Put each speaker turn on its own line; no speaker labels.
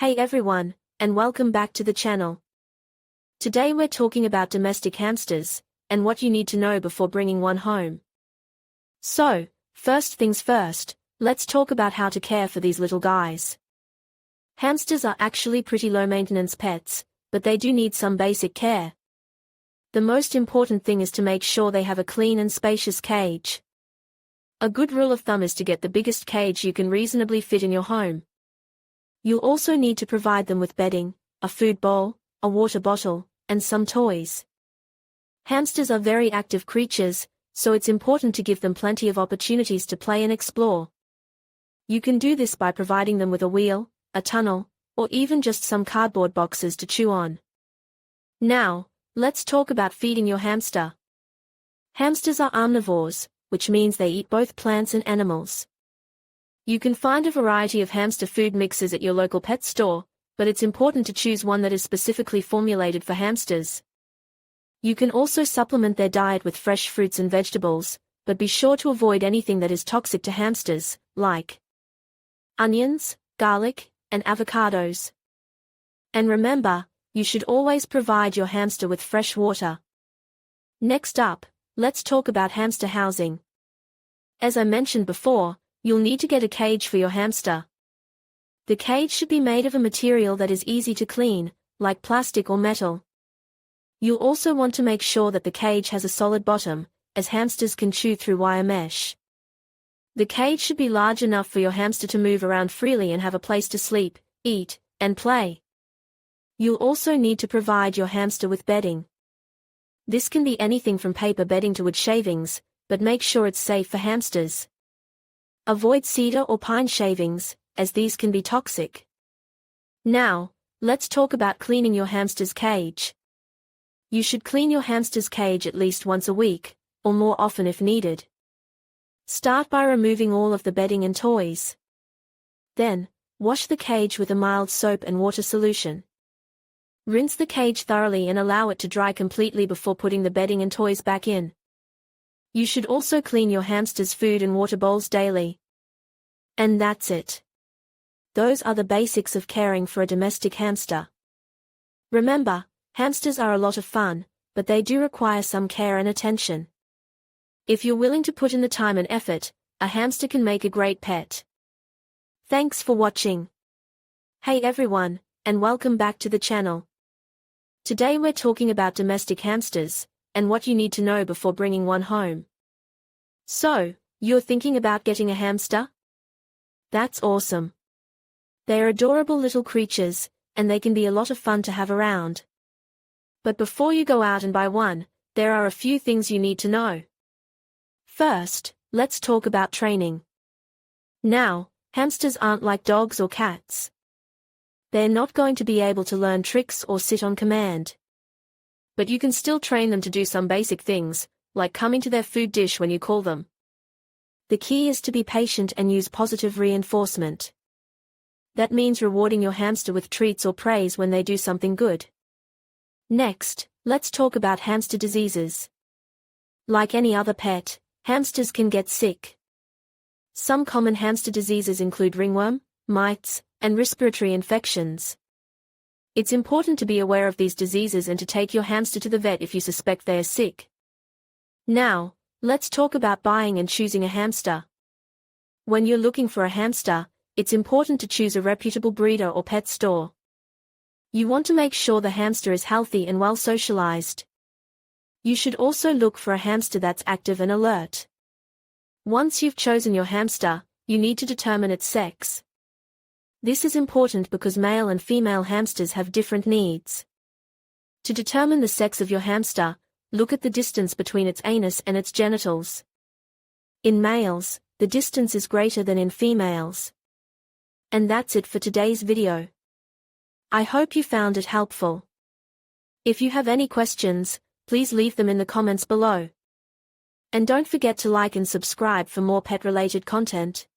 Hey everyone, and welcome back to the channel. Today we're talking about domestic hamsters, and what you need to know before bringing one home. So, first things first, let's talk about how to care for these little guys. Hamsters are actually pretty low-maintenance pets, but they do need some basic care. The most important thing is to make sure they have a clean and spacious cage. A good rule of thumb is to get the biggest cage you can reasonably fit in your home. You'll also need to provide them with bedding, a food bowl, a water bottle, and some toys. Hamsters are very active creatures, so it's important to give them plenty of opportunities to play and explore. You can do this by providing them with a wheel, a tunnel, or even just some cardboard boxes to chew on. Now, let's talk about feeding your hamster. Hamsters are omnivores, which means they eat both plants and animals. You can find a variety of hamster food mixes at your local pet store, but it's important to choose one that is specifically formulated for hamsters. You can also supplement their diet with fresh fruits and vegetables, but be sure to avoid anything that is toxic to hamsters, like onions, garlic, and avocados. And remember, you should always provide your hamster with fresh water. Next up, let's talk about hamster housing. As I mentioned before, you'll need to get a cage for your hamster. The cage should be made of a material that is easy to clean, like plastic or metal. You'll also want to make sure that the cage has a solid bottom, as hamsters can chew through wire mesh. The cage should be large enough for your hamster to move around freely and have a place to sleep, eat, and play. You'll also need to provide your hamster with bedding. This can be anything from paper bedding to wood shavings, but make sure it's safe for hamsters. Avoid cedar or pine shavings, as these can be toxic. Now, let's talk about cleaning your hamster's cage. You should clean your hamster's cage at least once a week, or more often if needed. Start by removing all of the bedding and toys. Then, wash the cage with a mild soap and water solution. Rinse the cage thoroughly and allow it to dry completely before putting the bedding and toys back in. You should also clean your hamster's food and water bowls daily. And that's it. Those are the basics of caring for a domestic hamster. Remember, hamsters are a lot of fun, but they do require some care and attention. If you're willing to put in the time and effort, a hamster can make a great pet. Thanks for watching. Hey everyone, and welcome back to the channel. Today we're talking about domestic hamsters, and what you need to know before bringing one home. So, you're thinking about getting a hamster? That's awesome. They're adorable little creatures, and they can be a lot of fun to have around. But before you go out and buy one, there are a few things you need to know. First, let's talk about training. Now, hamsters aren't like dogs or cats. They're not going to be able to learn tricks or sit on command. But you can still train them to do some basic things, like coming to their food dish when you call them. The key is to be patient and use positive reinforcement. That means rewarding your hamster with treats or praise when they do something good. Next, let's talk about hamster diseases. Like any other pet, hamsters can get sick. Some common hamster diseases include ringworm, mites, and respiratory infections. It's important to be aware of these diseases and to take your hamster to the vet if you suspect they are sick. Now, let's talk about buying and choosing a hamster. When you're looking for a hamster, it's important to choose a reputable breeder or pet store. You want to make sure the hamster is healthy and well socialized. You should also look for a hamster that's active and alert. Once you've chosen your hamster, you need to determine its sex. This is important because male and female hamsters have different needs. To determine the sex of your hamster, look at the distance between its anus and its genitals. In males, the distance is greater than in females. And that's it for today's video. I hope you found it helpful. If you have any questions, please leave them in the comments below. And don't forget to like and subscribe for more pet-related content.